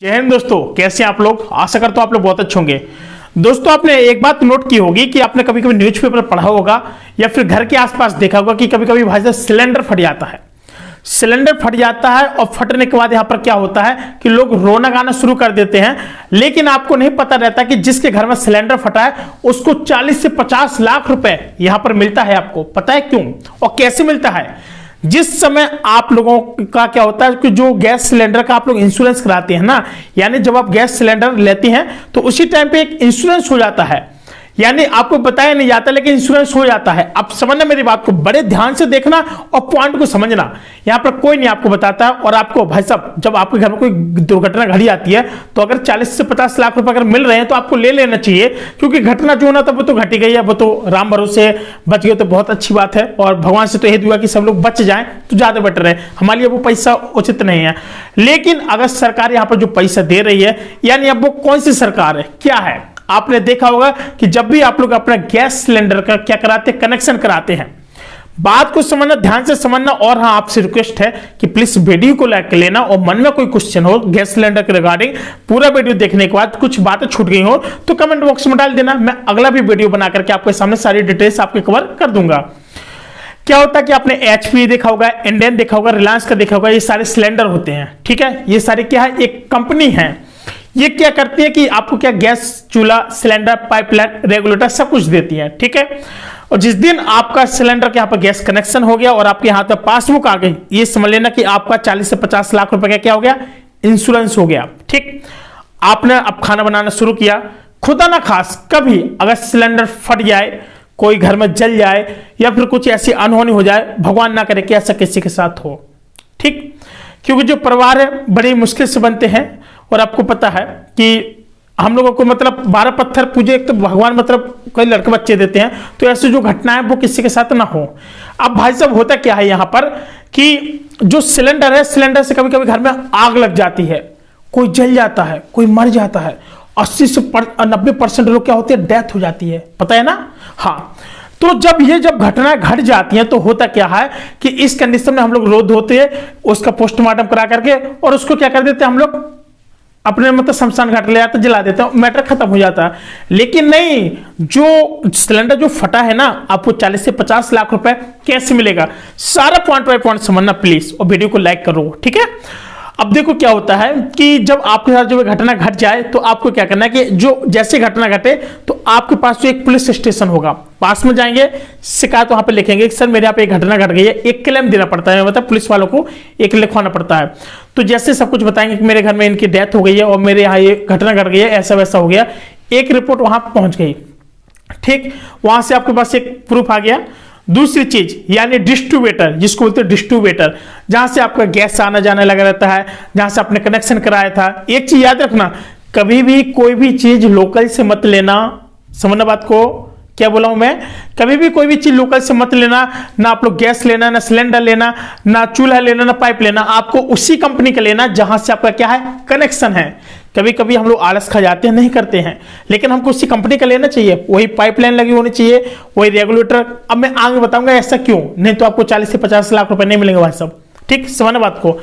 जय हिंद दोस्तों, कैसे हैं आप लोग। आशा करता हूं आप लोग बहुत अच्छे होंगे। दोस्तों, आपने एक बात नोट की होगी कि आपने कभी कभी न्यूज़पेपर पढ़ा होगा या फिर घर के आसपास देखा होगा कि कभी कभी भाई साहब सिलेंडर फट जाता है। सिलेंडर फट जाता है और फटने के बाद यहां पर क्या होता है कि लोग रोना गाना शुरू कर देते हैं, लेकिन आपको नहीं पता रहता कि जिसके घर में सिलेंडर फटा है उसको 40 से 50 लाख रुपए यहां पर मिलता है। आपको पता है क्यों और कैसे मिलता है। जिस समय आप लोगों का क्या होता है कि जो गैस सिलेंडर का आप लोग इंश्योरेंस कराते हैं ना, यानी जब आप गैस सिलेंडर लेते हैं तो उसी टाइम पे एक इंश्योरेंस हो जाता है, यानी आपको बताया नहीं जाता लेकिन इंश्योरेंस हो जाता है। आप समझना मेरी बात को, बड़े ध्यान से देखना और पॉइंट को समझना। यहां पर कोई नहीं आपको बताता है। और आपको भाई साहब, जब आपके घर में कोई दुर्घटना घड़ी आती है तो अगर 40 से 50 लाख रुपए अगर मिल रहे हैं तो आपको ले लेना चाहिए, क्योंकि घटना जो होना था वो तो घटी गई है, वो तो राम भरोसे बच गए तो बहुत अच्छी बात है। और भगवान से तो यही दुआ कि सब लोग बच जाएं तो ज्यादा बेटर है। हमारे लिए वो पैसा उचित नहीं है, लेकिन अगर सरकार यहां पर जो पैसा दे रही है, यानी अब वो कौन सी सरकार है, क्या है। आपने देखा होगा कि जब भी आप लोग अपना गैस सिलेंडर का क्या कराते हैं, कनेक्शन कराते हैं, बात को समझना, ध्यान से समझना। और हाँ, आपसे रिक्वेस्ट है कि प्लीज वीडियो को लाइक कर लेना और मन में कोई क्वेश्चन हो गैस सिलेंडर के रिगार्डिंग, पूरा वीडियो देखने के बाद कुछ बातें छूट गई हो तो कमेंट बॉक्स में डाल देना। मैं अगला भी वीडियो बना करके आपके सामने सारी डिटेल्स आपके कवर कर दूंगा। क्या होता है कि आपने एचपी देखा होगा, इंडियन देखा होगा, रिलायंस का देखा होगा, ये सारे सिलेंडर होते हैं, ठीक है। ये सारे क्या है, एक कंपनी है। ये क्या करती है कि आपको क्या गैस चूल्हा, सिलेंडर, पाइपलाइन, रेगुलेटर सब कुछ देती है, ठीक है। और जिस दिन आपका सिलेंडर के यहाँ पर गैस कनेक्शन हो गया और आपके हाथ में पासबुक आ गई, ये समझ लेना कि आपका 40 से 50 लाख रुपए का क्या हो गया, इंश्योरेंस हो गया, ठीक। आपने अब खाना बनाना शुरू किया, खुदा ना खास कभी अगर सिलेंडर फट जाए, कोई घर में जल जाए या फिर कुछ ऐसी अनहोनी हो जाए, भगवान ना करे कि ऐसा किसी के साथ हो, ठीक। क्योंकि जो परिवार है बड़ी मुश्किल से बनते हैं और आपको पता है कि हम लोगों को मतलब 12 पत्थर पूजे, एक तो भगवान मतलब कोई लड़के बच्चे देते हैं, तो ऐसे जो घटना है वो किसी के साथ ना हो। अब भाई साहब होता क्या है यहाँ पर कि जो सिलेंडर है, सिलेंडर से कभी कभी घर में आग लग जाती है, कोई जल जाता है, कोई मर जाता है। 80 से 90% लोग क्या होते हैं, डेथ हो जाती है, पता है ना। हाँ, तो जब घटना घट जाती है तो होता क्या है कि इस कंडीशन में हम लोग रो धोते हैं, उसका पोस्टमार्टम करा करके और उसको क्या कर देते हैं हम लोग अपने मतलब शमशान घाट ले जाते, जला देते हैं, मैटर खत्म हो जाता है। लेकिन नहीं, जो सिलेंडर जो फटा है ना, आपको 40 से 50 लाख रुपए कैसे मिलेगा, सारा पॉइंट बाय पॉइंट समझना प्लीज, और वीडियो को लाइक करो, ठीक है। अब देखो क्या होता है कि जब आपके साथ जो घटना घट जाए तो आपको क्या करना है कि जो जैसे घटना घटे तो आपके पास जो एक पुलिस स्टेशन होगा, पास में जाएंगे, शिकायत वहां पे लिखेंगे कि सर मेरे यहाँ पे एक घटना घट गई है, एक क्लेम देना पड़ता है, मतलब पुलिस वालों को एक लिखवाना पड़ता है। तो जैसे सब कुछ बताएंगे कि मेरे घर में इनकी डेथ हो गई है और मेरे यहाँ ये घटना घट गई है, ऐसा वैसा हो गया, एक रिपोर्ट वहां पहुंच गई, ठीक। वहां से आपके पास एक प्रूफ आ गया। दूसरी चीज यानी डिस्ट्रीब्यूटर, जिसको बोलते हैं डिस्ट्रीब्यूटर, जहां से आपका गैस आना जाने लगा रहता है, जहां से आपने कनेक्शन कराया था। एक चीज याद रखना, कभी भी कोई भी चीज लोकल से मत लेना, समझना बात को, क्या बोला हूं मैं, कभी भी कोई भी चीज लोकल से मत लेना। ना आप लोग गैस लेना, ना सिलेंडर लेना, ना चूल्हा लेना, ना पाइप लेना, आपको उसी कंपनी का लेना जहां से आपका क्या है, कनेक्शन है। कभी कभी हम लोग आलस खा जाते हैं, नहीं करते हैं, लेकिन हमको उसी कंपनी का लेना चाहिए, वही पाइपलाइन लगी होनी चाहिए, वही रेगुलेटर। अब मैं आगे बताऊंगा ऐसा क्यों, नहीं तो आपको 40 से 50 लाख रुपए नहीं मिलेंगे भाई साहब, ठीक, समझना बात को।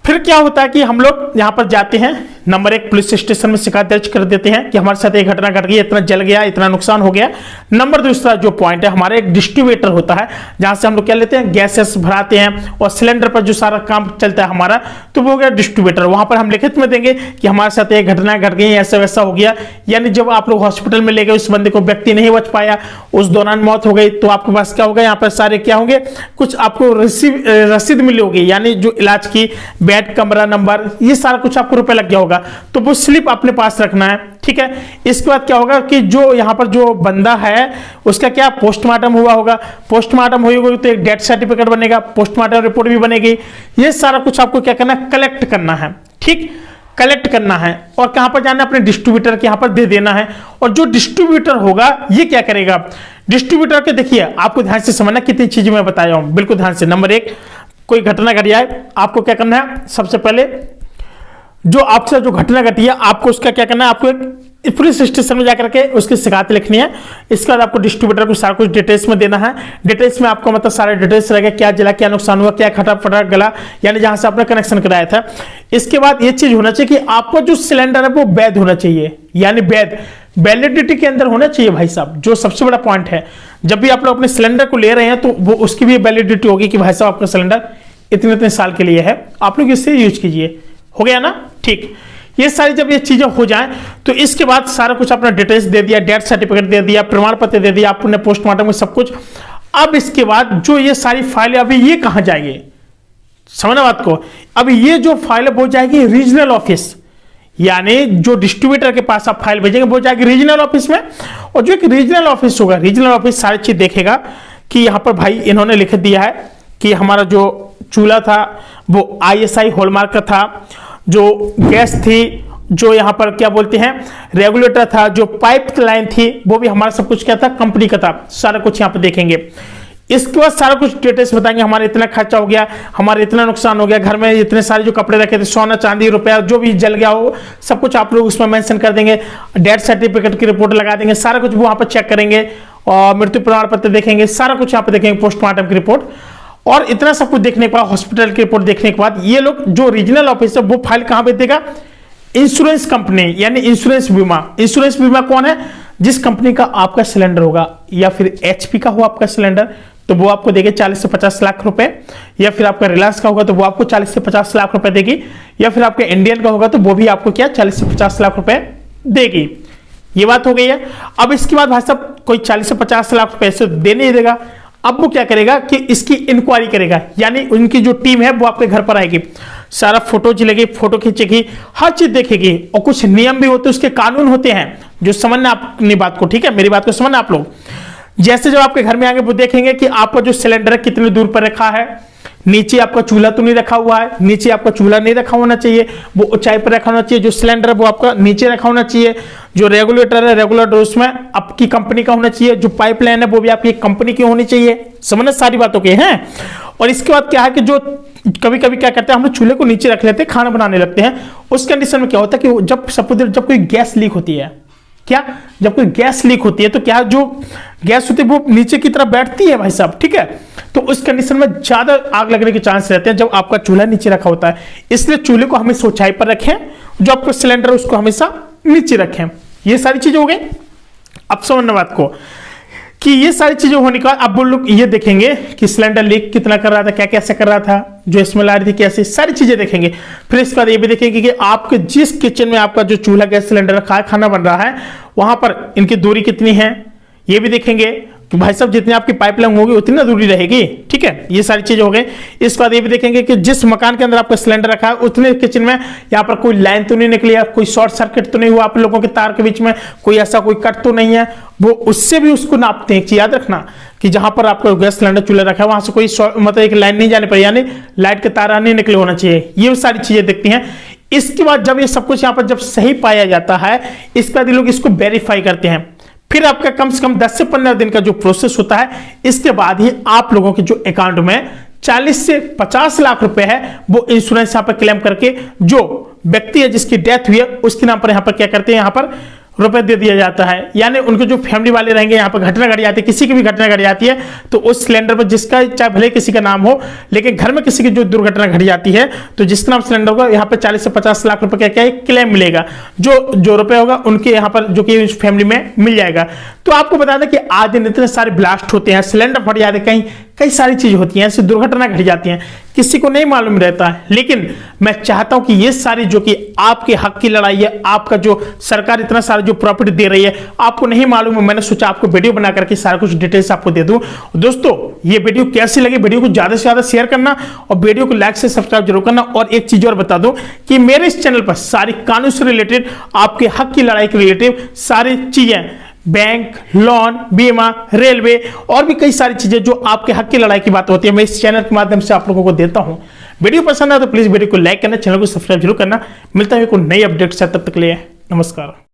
फिर क्या होता है कि हम लोग यहां पर जाते हैं, नंबर 1 पुलिस स्टेशन में शिकायत दर्ज कर देते हैं कि हमारे साथ एक घटना घट गई, इतना जल गया, इतना नुकसान हो गया। नंबर दूसरा जो पॉइंट है, हमारे एक डिस्ट्रीब्यूटर होता है जहां से हम लोग क्या लेते हैं, गैसेस भराते हैं और सिलेंडर पर जो सारा काम चलता है हमारा, तो वो हो गया डिस्ट्रीब्यूटर। वहां पर हम लिखित में देंगे कि हमारे साथ एक घटना घट गई, ऐसा वैसा हो गया। यानी जब आप लोग हॉस्पिटल में ले गए, उस बंदे को व्यक्ति नहीं बच पाया, उस दौरान मौत हो गई, तो आपके पास क्या होगा, यहाँ पर सारे क्या होंगे, कुछ आपको रसीद मिली होगी, यानी जो इलाज की, बेड, कमरा नंबर, ये सारा कुछ आपको रुपए लग गया होगा, तो वो स्लिप अपने पास रखना है, ठीक है। इसके बाद क्या होगा कि जो यहां पर जो बंदा है उसका क्या पोस्टमार्टम हुआ होगा, पोस्टमार्टम हुई होगी तो एक डेथ सर्टिफिकेट बनेगा, पोस्टमार्टम रिपोर्ट भी बनेगी। ये सारा कुछ आपको क्या करना है, कलेक्ट करना है, ठीक, कलेक्ट करना है। और कहां पर जाना है, अपने डिस्ट्रीब्यूटर के यहां पर दे देना है। और जो डिस्ट्रीब्यूटर होगा ये क्या करेगा, डिस्ट्रीब्यूटर के देखिए, आपको ध्यान से समझना, कितनी चीजें मैं बताया हूं, बिल्कुल ध्यान से। नंबर 1, कोई घटना घट जाए, आपको क्या करना है, सबसे पहले जो आपके साथ जो घटना घटी है, आपको उसका क्या करना है, आपको एक पुलिस स्टेशन में जाकर के उसकी शिकायत लिखनी है। इसके बाद आपको डिस्ट्रीब्यूटर को सारा कुछ डिटेल्स में देना है। डिटेल्स में आपको मतलब सारे डिटेल्स रहेगा, क्या जला, क्या नुकसान हुआ, क्या खटा फटा गला, यानी जहां से आपने कनेक्शन कराया था। इसके बाद ये चीज होना चाहिए कि आपका जो सिलेंडर है वो वैध होना चाहिए, यानी वैलिडिटी के अंदर होना चाहिए भाई साहब, जो सबसे बड़ा पॉइंट है। जब भी आप लोग अपने सिलेंडर को ले रहे हैं तो वो उसकी भी वैलिडिटी होगी कि भाई साहब आपका सिलेंडर इतने इतने साल के लिए है, आप लोग इससे यूज कीजिए। हो गया ना, ठीक। ये सारी जब ये चीजें हो जाएं तो इसके बाद सारा कुछ अपना डिटेल्स दे दिया, डेथ सर्टिफिकेट दे दिया, प्रमाण पत्र दे दिया आपने, पोस्टमार्टम में सब कुछ। अब इसके बाद जो ये सारी फाइलें अभी ये कहां जाएगी, समझना बात को। अब ये जो फाइल वो जाएगी रीजनल ऑफिस, यानी जो डिस्ट्रीब्यूटर के पास आप फाइल भेजेंगे वो जाएगी रीजनल ऑफिस में। और जो एक रीजनल ऑफिस होगा, रीजनल ऑफिस सारी चीज देखेगा कि यहां पर भाई इन्होंने लिख दिया है कि हमारा जो चूल्हा था वो ISI हॉलमार्क का था, जो गैस थी, जो यहाँ पर क्या बोलते हैं रेगुलेटर था, जो पाइप लाइन थी वो भी हमारा सब कुछ क्या था, कंपनी का था। सारा कुछ यहाँ पर देखेंगे। इसके बाद सारा कुछ डिटेल्स बताएंगे, हमारा इतना खर्चा हो गया, हमारा इतना नुकसान हो गया, घर में इतने सारे जो कपड़े रखे थे, सोना चांदी रुपया जो भी जल गया हो सब कुछ आप लोग उसमें मेंशन कर देंगे। डेथ सर्टिफिकेट की रिपोर्ट लगा देंगे, सारा कुछ वो वहाँ पर चेक करेंगे और मृत्यु प्रमाण पत्र देखेंगे, सारा कुछ यहाँ पर देखेंगे, पोस्टमार्टम की रिपोर्ट। और इतना सब कुछ देखने के बाद, हॉस्पिटल की रिपोर्ट देखने के बाद, ये लोग जो रीजनल ऑफिस है वो फाइल कहां भेज देगा, इंश्योरेंस कंपनी, यानी इंश्योरेंस बीमा। इंश्योरेंस बीमा कौन है, जिस कंपनी का आपका सिलेंडर होगा, या फिर HP का हो आपका सिलेंडर तो वो आपको देगी 40 से 50 लाख रुपए, या फिर आपका रिलायंस का होगा तो वो आपको 40 से 50 लाख रुपए देगी, या फिर आपका इंडियन का होगा तो वो भी आपको क्या 40 से 50 लाख रुपए देगी। ये बात हो गई है। अब इसके बाद भाई साहब कोई 40 से 50 लाख रुपए से दे नहीं देगा। अब वो क्या करेगा कि इसकी इंक्वायरी करेगा, यानी उनकी जो टीम है वो आपके घर पर आएगी, सारा फोटो लेगी, फोटो खींचेगी, हर चीज देखेगी। और कुछ नियम भी होते हैं, उसके कानून होते हैं जो समझना अपनी बात को, ठीक है, मेरी बात को समझना आप लोग। जैसे जब आपके घर में आएंगे वो देखेंगे कि आपका जो सिलेंडर है कितनी दूर पर रखा है, नीचे आपका चूल्हा तो नहीं रखा हुआ है, नीचे आपका चूल्हा नहीं रखा होना चाहिए, वो ऊंचाई पर रखा होना चाहिए। जो सिलेंडर है वो आपका नीचे रखा होना चाहिए। जो रेगुलेटर है, रेगुलेटर उसमें आपकी कंपनी का होना चाहिए। जो पाइपलाइन है वो भी आपकी कंपनी की होनी चाहिए। समझना सारी बातों के हैं। और इसके बाद क्या है कि जो कभी कभी क्या करते हैं, हम लोग चूल्हे को नीचे रख लेते हैं, खाना बनाने लगते हैं। उस कंडीशन में क्या होता है कि जब सपोज जब कोई गैस लीक होती है, क्या जब कोई गैस लीक होती है तो क्या जो गैस होती है वो नीचे की तरफ बैठती है भाई साहब, ठीक है। तो उस कंडीशन में ज्यादा आग लगने के चांस रहते हैं जब आपका चूल्हा नीचे रखा होता है। इसलिए चूल्हे को हमेशा ऊंचाई पर रखें, जो आपका सिलेंडर उसको हमेशा नीचे रखें। ये सारी चीजें हो गई। अब समझना बात को कि ये सारी चीजें होने के बाद अब वो लोग ये देखेंगे कि सिलेंडर लीक कितना कर रहा था, क्या कैसे कर रहा था, जो स्मेल आ रही थी कैसे, सारी चीजें देखेंगे। फिर इसके बाद ये भी देखेंगे कि आपके जिस किचन में आपका जो चूल्हा गैस सिलेंडर रखा है, खाना बन रहा है, वहां पर इनकी दूरी कितनी है, ये भी देखेंगे कि भाई साहब जितनी आपकी पाइपलाइन होगी उतनी दूरी रहेगी, ठीक है। ये सारी चीजें हो गई। इसके बाद ये भी देखेंगे कि जिस मकान के अंदर आपका सिलेंडर रखा है उतने किचन में यहाँ पर कोई लाइन तो नहीं निकली है, कोई शॉर्ट सर्किट तो नहीं हुआ आप लोगों के तार के बीच में, कोई ऐसा कोई कट तो नहीं है। वो उससे भी उसको नापते हैं। एक चीज याद रखना कि जहां पर आपका गैस सिलेंडर चूल्हा रखा है वहां से कोई मतलब एक लाइन नहीं जाने पर, यानी लाइट के तार नहीं निकले होना चाहिए। ये सारी चीजें देखती हैं। इसके बाद जब ये सब कुछ यहाँ पर जब सही पाया जाता है, इसके बाद ये लोग इसको वेरीफाई करते हैं। फिर आपका कम से कम 10 से 15 दिन का जो प्रोसेस होता है, इसके बाद ही आप लोगों के जो अकाउंट में 40 से 50 लाख रुपए है वो इंश्योरेंस यहाँ पर क्लेम करके जो व्यक्ति है जिसकी डेथ हुई है उसके नाम पर यहाँ पर क्या करते हैं, यहाँ पर रुपए दे दिया जाता है। यानी उनके जो फैमिली वाले रहेंगे, यहाँ पर घटना घट जाती है, किसी की भी घटना घट जाती है तो उस सिलेंडर पर जिसका चाहे भले किसी का नाम हो, लेकिन घर में किसी की जो दुर्घटना घट जाती है तो जिसका नाम सिलेंडर होगा यहाँ पर 40 से 50 लाख रुपए का क्या क्लेम मिलेगा। जो रुपए होगा उनके यहाँ पर जो कि फैमिली में मिल जाएगा। तो आपको बता दें कि आज दिन इतने सारे ब्लास्ट होते हैं, सिलेंडर फट जाते हैं, कई सारी चीज होती हैं, ऐसी दुर्घटना घट जाती हैं, किसी को नहीं मालूम रहता है। लेकिन मैं चाहता हूं कि ये सारी जो कि आपके हक की लड़ाई है, आपका जो सरकार इतना सारा जो प्रॉपर्टी दे रही है आपको नहीं मालूम है, मैंने सोचा आपको वीडियो बना करके सारा कुछ डिटेल्स आपको दे दूं। दोस्तों ये वीडियो कैसी लगी, वीडियो को ज्यादा से ज्यादा शेयर करना और वीडियो को लाइक से सब्सक्राइब जरूर करना। और एक चीज और बता दूं कि मेरे इस चैनल पर सारी कानून से रिलेटेड, आपके हक की लड़ाई के रिलेटेड सारी चीजें, बैंक, लोन, बीमा, रेलवे और भी कई सारी चीजें जो आपके हक की लड़ाई की बात होती है, मैं इस चैनल के माध्यम से आप लोगों को देता हूं। वीडियो पसंद आए तो प्लीज वीडियो को लाइक करना, चैनल को सब्सक्राइब जरूर करना। मिलता है कोई नई अपडेट से, तब तक के लिए नमस्कार।